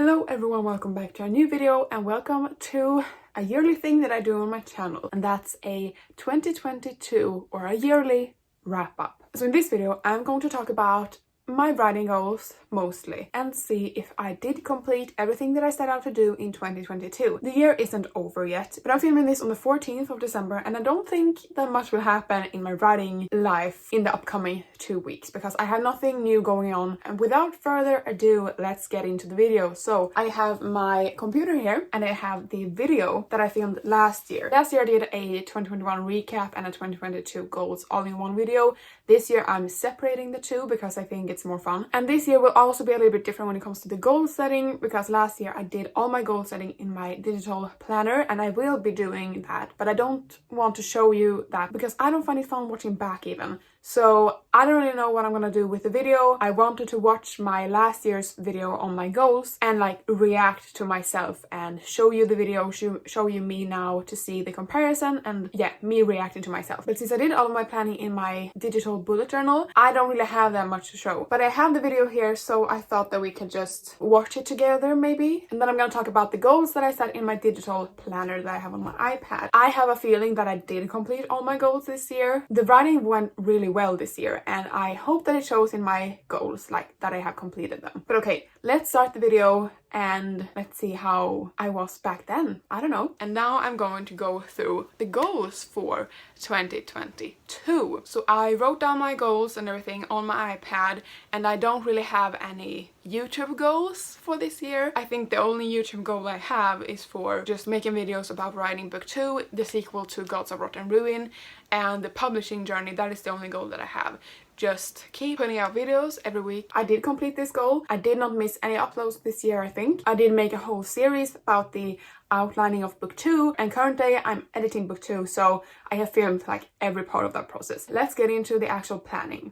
Hello everyone, welcome back to a new video and welcome to a yearly thing that I do on my channel, and that's a 2022 or a yearly wrap up. So in this video I'm going to talk about my writing goals mostly and see if I did complete everything that I set out to do in 2022. The year isn't over yet, but I'm filming this on the 14th of December and I don't think that much will happen in my writing life in the upcoming 2 weeks because I have nothing new going on. And without further ado, let's get into the video. So I have my computer here and I have the video that I filmed last year. Last year I did a 2021 recap and a 2022 goals all in one video. This year I'm separating the two because I think it's more fun. And this year will also be a little bit different when it comes to the goal setting, because last year I did all my goal setting in my digital planner and I will be doing that, but I don't want to show you that because I don't find it fun watching back even. So I don't really know what I'm gonna do with the video. I wanted to watch my last year's video on my goals and like react to myself and show you the video, show you me now to see the comparison and yeah, me reacting to myself. But since I did all of my planning in my digital bullet journal, I don't really have that much to show. But I have the video here, so I thought that we could just watch it together maybe. And then I'm gonna talk about the goals that I set in my digital planner that I have on my iPad. I have a feeling that I did complete all my goals this year. The writing went really well this year and I hope that it shows in my goals, like that I have completed them. But okay, let's start the video and let's see how I was back then. I don't know. And now I'm going to go through the goals for 2022. So I wrote down my goals and everything on my iPad and I don't really have any YouTube goals for this year. I think the only YouTube goal I have is for just making videos about writing book 2, the sequel to Gods of Rot and Ruin, and the publishing journey. That is the only goal that I have. Just keep putting out videos every week. I did complete this goal. I did not miss any uploads this year, I think. I did make a whole series about the outlining of book 2 and currently I'm editing book 2, so I have filmed like every part of that process. Let's get into the actual planning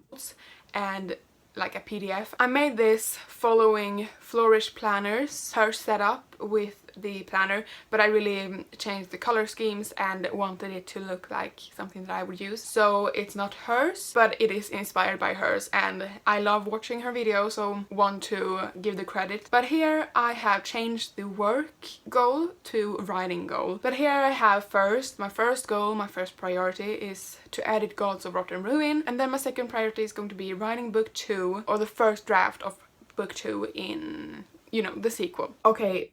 and like a PDF. I made this following Flourish Planner's her setup with the planner, but I really changed the color schemes and wanted it to look like something that I would use. So it's not hers, but it is inspired by hers and I love watching her videos, so want to give the credit. But here I have changed the work goal to writing goal. But here I have my first goal, my first priority is to edit Gods of Rot and Ruin, and then my second priority is going to be writing book 2 or the first draft of book 2 in, you know, the sequel. Okay.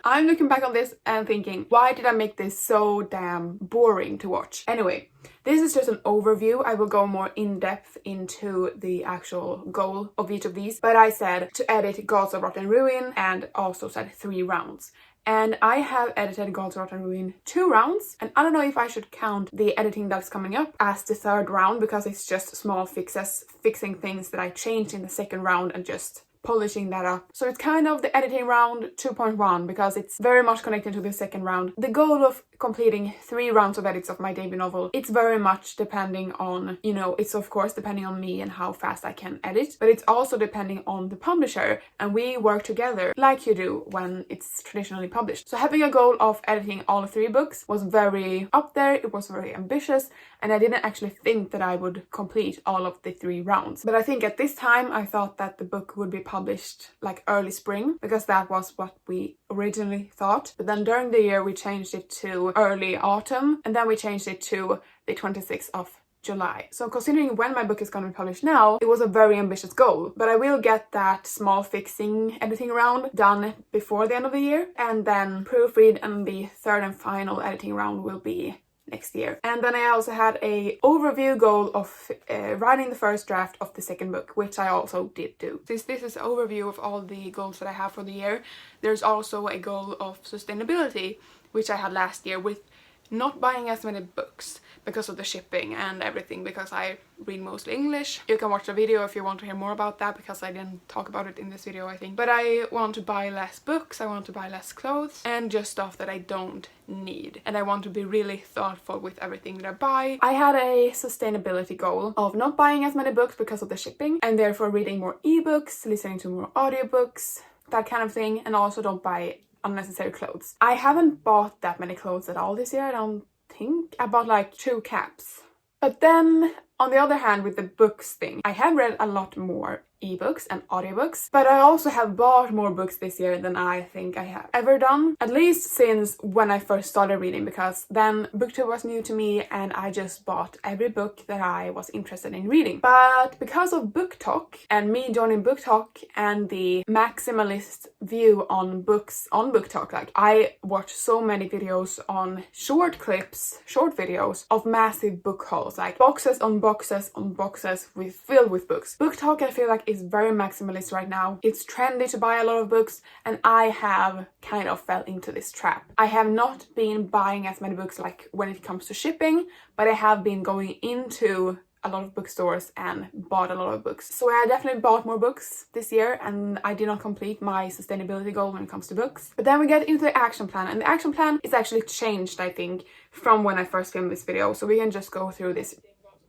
I'm looking back on this and thinking, why did I make this so damn boring to watch? Anyway, this is just an overview. I will go more in depth into the actual goal of each of these, but I said to edit Gods of Rot and Ruin and also said 3 rounds. And I have edited Gods of Rot and Ruin 2 rounds, and I don't know if I should count the editing that's coming up as the 3rd round because it's just small fixes, fixing things that I changed in the 2nd round and just polishing that up. So it's kind of the editing round 2.1 because it's very much connected to the 2nd round. The goal of completing 3 rounds of edits of my debut novel, it's very much depending on, you know, it's of course depending on me and how fast I can edit, but it's also depending on the publisher, and we work together like you do when it's traditionally published. So having a goal of editing all 3 books was very up there, it was very ambitious, and I didn't actually think that I would complete all of the 3 rounds. But I think at this time I thought that the book would be published like early spring because that was what we originally thought. But then during the year we changed it to early autumn and then we changed it to the 26th of July. So considering when my book is going to be published now, it was a very ambitious goal, but I will get that small fixing editing round done before the end of the year, and then proofread and the 3rd and final editing round will be next year. And then I also had a overview goal of writing the first draft of the 2nd book, which I also did do. Since this is an overview of all the goals that I have for the year, there's also a goal of sustainability, which I had last year with not buying as many books because of the shipping and everything, because I read mostly English. You can watch the video if you want to hear more about that because I didn't talk about it in this video, I think. But I want to buy less books, I want to buy less clothes and just stuff that I don't need. And I want to be really thoughtful with everything that I buy. I had a sustainability goal of not buying as many books because of the shipping and therefore reading more ebooks, listening to more audiobooks, that kind of thing, and also don't buy unnecessary clothes. I haven't bought that many clothes at all this year, I don't think. I bought like 2 caps. But then on the other hand, with the books thing, I have read a lot more ebooks and audiobooks, but I also have bought more books this year than I think I have ever done, at least since when I first started reading, because then booktube was new to me and I just bought every book that I was interested in reading. But because of BookTok and me joining BookTok and the maximalist view on books on BookTok, like I watch so many videos on short clips, short videos of massive book hauls, like boxes on boxes on boxes filled with books. BookTok, I feel like, is very maximalist right now. It's trendy to buy a lot of books, and I have kind of fell into this trap. I have not been buying as many books like when it comes to shipping, but I have been going into a lot of bookstores and bought a lot of books. So I definitely bought more books this year, and I did not complete my sustainability goal when it comes to books. But then we get into the action plan, and the action plan is actually changed, I think, from when I first filmed this video. So we can just go through this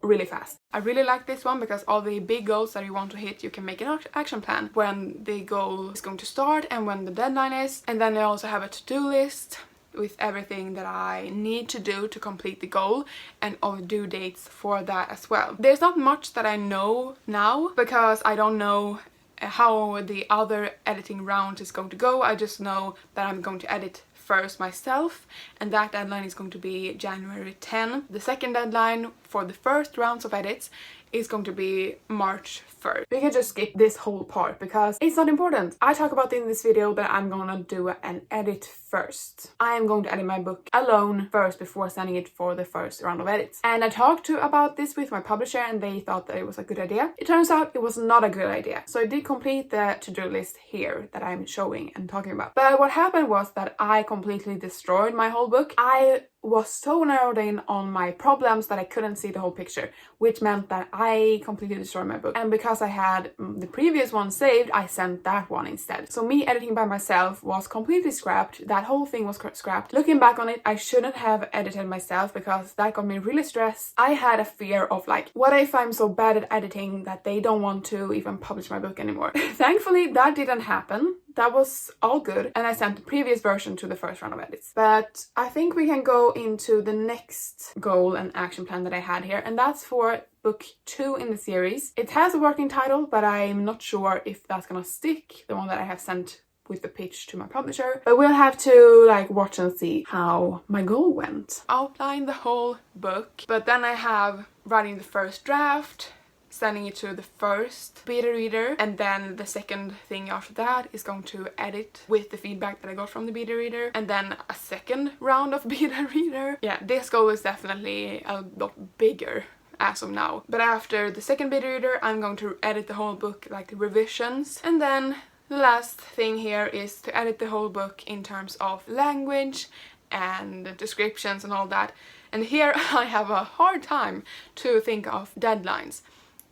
really fast. I really like this one because all the big goals that you want to hit, you can make an action plan when the goal is going to start and when the deadline is. And then I also have a to-do list with everything that I need to do to complete the goal and all the due dates for that as well. There's not much that I know now because I don't know how the other editing round is going to go. I just know that I'm going to edit first myself, and that deadline is going to be January 10. The second deadline for the first rounds of edits is going to be March 1st. We can just skip this whole part because it's not important. I talk about in this video that I'm gonna do an edit first. I am going to edit my book alone first before sending it for the first round of edits. And I talked about this with my publisher and they thought that it was a good idea. It turns out it was not a good idea. So I did complete the to-do list here that I'm showing and talking about. But what happened was that I completely destroyed my whole book. I was so narrowed in on my problems that I couldn't see the whole picture, which meant that I completely destroyed my book. And because I had the previous one saved, I sent that one instead. So me editing by myself was completely scrapped. That whole thing was scrapped. Looking back on it, I shouldn't have edited myself because that got me really stressed. I had a fear of like, what if I'm so bad at editing that they don't want to even publish my book anymore? Thankfully, that didn't happen. That was all good, and I sent the previous version to the first round of edits. But I think we can go into the next goal and action plan that I had here, and that's for book 2 in the series. It has a working title, but I'm not sure if that's gonna stick, the one that I have sent with the pitch to my publisher. But we'll have to like watch and see how my goal went. Outline the whole book, but then I have writing the first draft, sending it to the first beta reader, and then the second thing after that is going to edit with the feedback that I got from the beta reader, and then a second round of beta reader. Yeah, this goal is definitely a lot bigger as of now. But after the second beta reader, I'm going to edit the whole book, like the revisions, and then the last thing here is to edit the whole book in terms of language and descriptions and all that. And here I have a hard time to think of deadlines.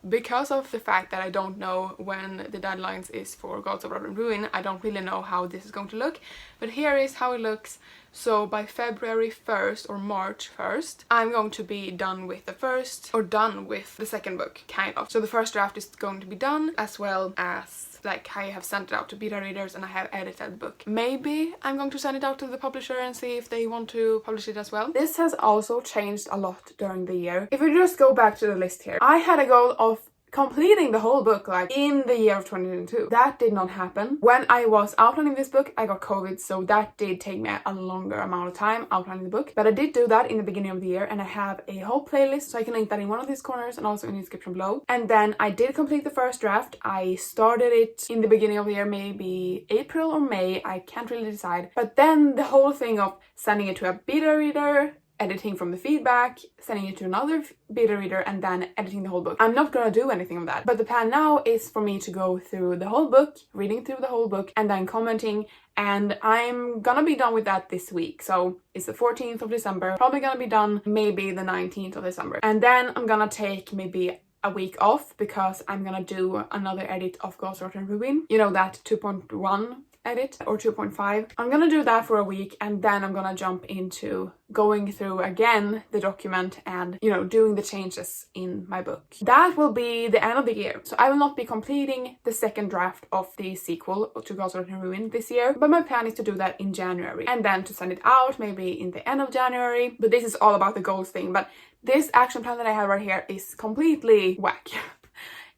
Because of the fact that I don't know when the deadlines is for Gods of Blood and Ruin, I don't really know how this is going to look. But here is how it looks. So by February 1st or March 1st, I'm going to be done with the first, or done with the second book, kind of. So the first draft is going to be done, as well as like I have sent it out to beta readers and I have edited the book. Maybe I'm going to send it out to the publisher and see if they want to publish it as well. This has also changed a lot during the year. If we just go back to the list here, I had a goal of completing the whole book like in the year of 2022. That did not happen. When I was outlining this book, I got COVID, so that did take me a longer amount of time outlining the book. But I did do that in the beginning of the year, and I have a whole playlist, so I can link that in one of these corners and also in the description below. And then I did complete the first draft. I started it in the beginning of the year, maybe April or May, I can't really decide. But then the whole thing of sending it to a beta reader, editing from the feedback, sending it to another beta reader, and then editing the whole book. I'm not gonna do anything of that. But the plan now is for me to go through the whole book, reading through the whole book, and then commenting, and I'm gonna be done with that this week. So it's the 14th of December, probably gonna be done maybe the 19th of December. And then I'm gonna take maybe a week off because I'm gonna do another edit of Gods of Blood and Ruin. You know, that 2.1 edit or 2.5. I'm gonna do that for a week, and then I'm gonna jump into going through again the document and, you know, doing the changes in my book. That will be the end of the year. So I will not be completing the second draft of the sequel to Gods of Blood and Ruin this year, but my plan is to do that in January and then to send it out maybe in the end of January. But this is all about the goals thing. But this action plan that I have right here is completely whack.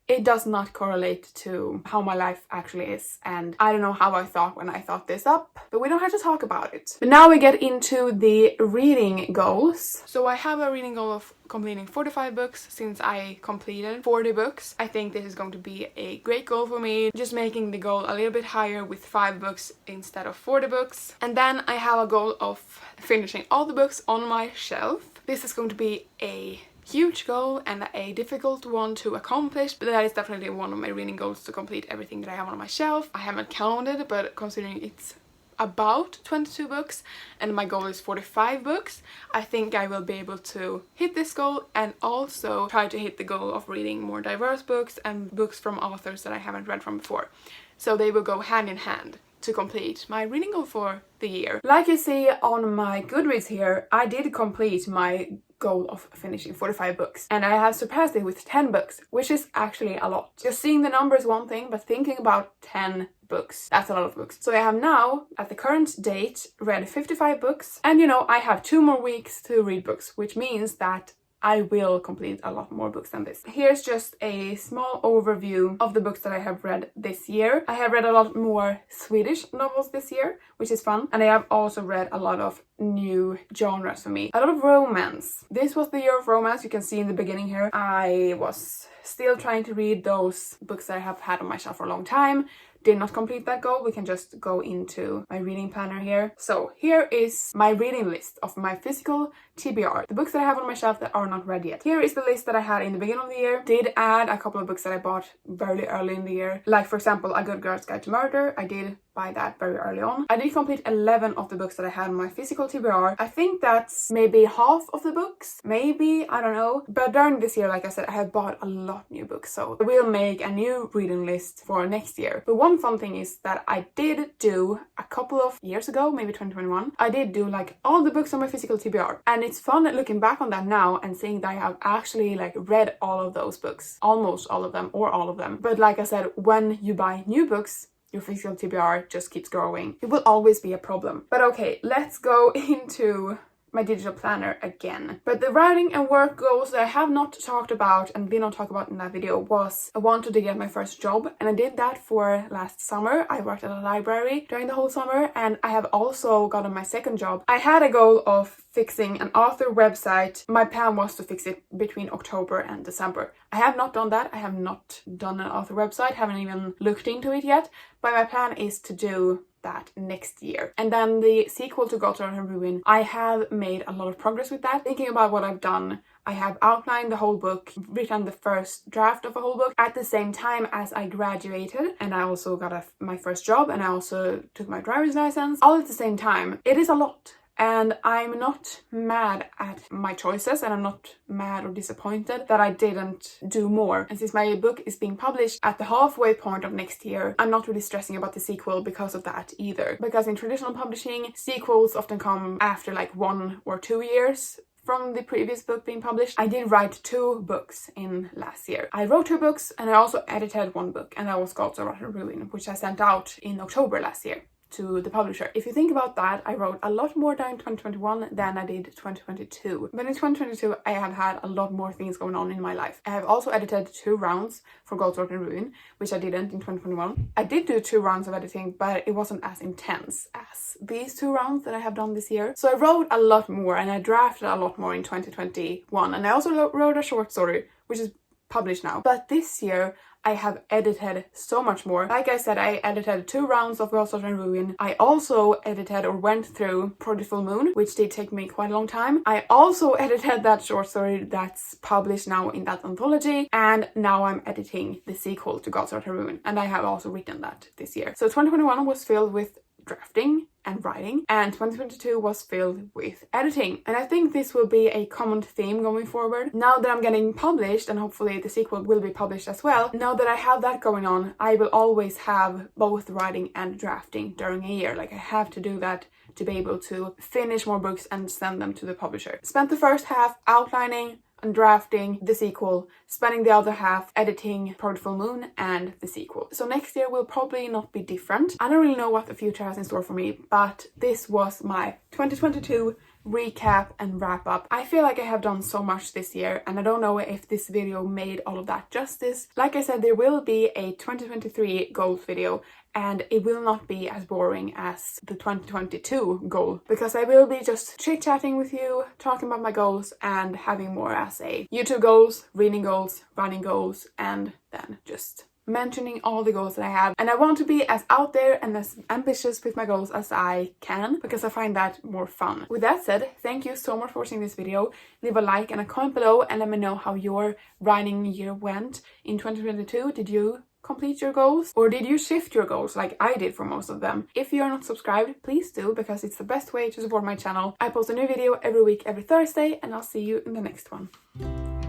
it does not correlate to how my life actually is, and I don't know how I thought when I thought this up, but we don't have to talk about it. But now we get into the reading goals. So I have a reading goal of completing 45 books since I completed 40 books. I think this is going to be a great goal for me, just making the goal a little bit higher with 5 books instead of 40 books. And then I have a goal of finishing all the books on my shelf. This is going to be a huge goal and a difficult one to accomplish, but that is definitely one of my reading goals, to complete everything that I have on my shelf. I haven't counted, but considering it's about 22 books and my goal is 45 books, I think I will be able to hit this goal and also try to hit the goal of reading more diverse books and books from authors that I haven't read from before. So they will go hand in hand to complete my reading goal for the year. Like you see on my Goodreads here, I did complete my goal of finishing 45 books, and I have surpassed it with 10 books, which is actually a lot. Just seeing the number is one thing, but thinking about 10 books, that's a lot of books. So I have now, at the current date, read 55 books, and you know, I have 2 more weeks to read books, which means that I will complete a lot more books than this. Here's just a small overview of the books that I have read this year. I have read a lot more Swedish novels this year, which is fun. And I have also read a lot of new genres for me. A lot of romance. This was the year of romance. You can see in the beginning here, I was still trying to read those books that I have had on my shelf for a long time. Did not complete that goal. We can just go into my reading planner here. So here is my reading list of my physical TBR, the books that I have on my shelf that are not read yet. Here is the list that I had in the beginning of the year. Did add a couple of books that I bought very early in the year, like for example A Good Girl's Guide to Murder. I did buy that very early on. I did complete 11 of the books that I had on my physical TBR. I think that's maybe half of the books, maybe, I don't know. But during this year, like I said, I have bought a lot of new books, so I will make a new reading list for next year. But one fun thing is that I did do a couple of years ago, maybe 2021, I did do like all the books on my physical TBR, and it's fun looking back on that now and seeing that I have actually like read all of those books, almost all of them or all of them. But like I said, when you buy new books, your physical TBR just keeps growing. It will always be a problem. But okay, let's go into my digital planner again. But the writing and work goals that I have not talked about and did not talk about in that video was I wanted to get my first job, and I did that for last summer. I worked at a library during the whole summer, and I have also gotten my second job. I had a goal of fixing an author website. My plan was to fix it between October and December. I have not done that. I have not done an author website, haven't even looked into it yet, but my plan is to do that next year. And then the sequel to Goldstone and Ruin, I have made a lot of progress with that. Thinking about what I've done, I have outlined the whole book, written the first draft of a whole book at the same time as I graduated, and I also got my first job, and I also took my driver's license, all at the same time. It is a lot. And I'm not mad at my choices, and I'm not mad or disappointed that I didn't do more. And since my book is being published at the halfway point of next year, I'm not really stressing about the sequel because of that either. Because in traditional publishing, sequels often come after like 1 or 2 years from the previous book being published. I did write 2 books in last year. I wrote 2 books and I also edited 1 book, and that was Goldstone and Ruin, which I sent out in October last year to the publisher. If you think about that, I wrote a lot more down in 2021 than I did 2022. But in 2022, I have had a lot more things going on in my life. I have also edited 2 rounds for Goldstone and Ruin, which I didn't in 2021. I did do 2 rounds of editing, but it wasn't as intense as these 2 rounds that I have done this year. So I wrote a lot more and I drafted a lot more in 2021. And I also wrote a short story, which is published now. But this year, I have edited so much more. Like I said, I edited 2 rounds of Goldstone and Ruin. I also edited or went through Project Full Moon, which did take me quite a long time. I also edited that short story that's published now in that anthology, and now I'm editing the sequel to Goldstone and Ruin, and I have also written that this year. So 2021 was filled with drafting and writing, and 2022 was filled with editing. And I think this will be a common theme going forward. Now that I'm getting published, and hopefully the sequel will be published as well, now that I have that going on, I will always have both writing and drafting during a year. Like, I have to do that to be able to finish more books and send them to the publisher. Spent the first half outlining and drafting the sequel, spending the other half editing Project Full Moon and the sequel. So next year will probably not be different. I don't really know what the future has in store for me, but this was my 2022 recap and wrap up. I feel like I have done so much this year and I don't know if this video made all of that justice. Like I said, there will be a 2023 goals video and it will not be as boring as the 2022 goal because I will be just chit-chatting with you, talking about my goals and having more as a YouTube goals, reading goals, running goals, and then just mentioning all the goals that I have. And I want to be as out there and as ambitious with my goals as I can because I find that more fun. With that said, thank you so much for watching this video. Leave a like and a comment below and let me know how your writing year went in 2022. Did you complete your goals or did you shift your goals like I did for most of them? If you're not subscribed, please do because it's the best way to support my channel. I post a new video every week, every Thursday, and I'll see you in the next one.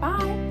Bye!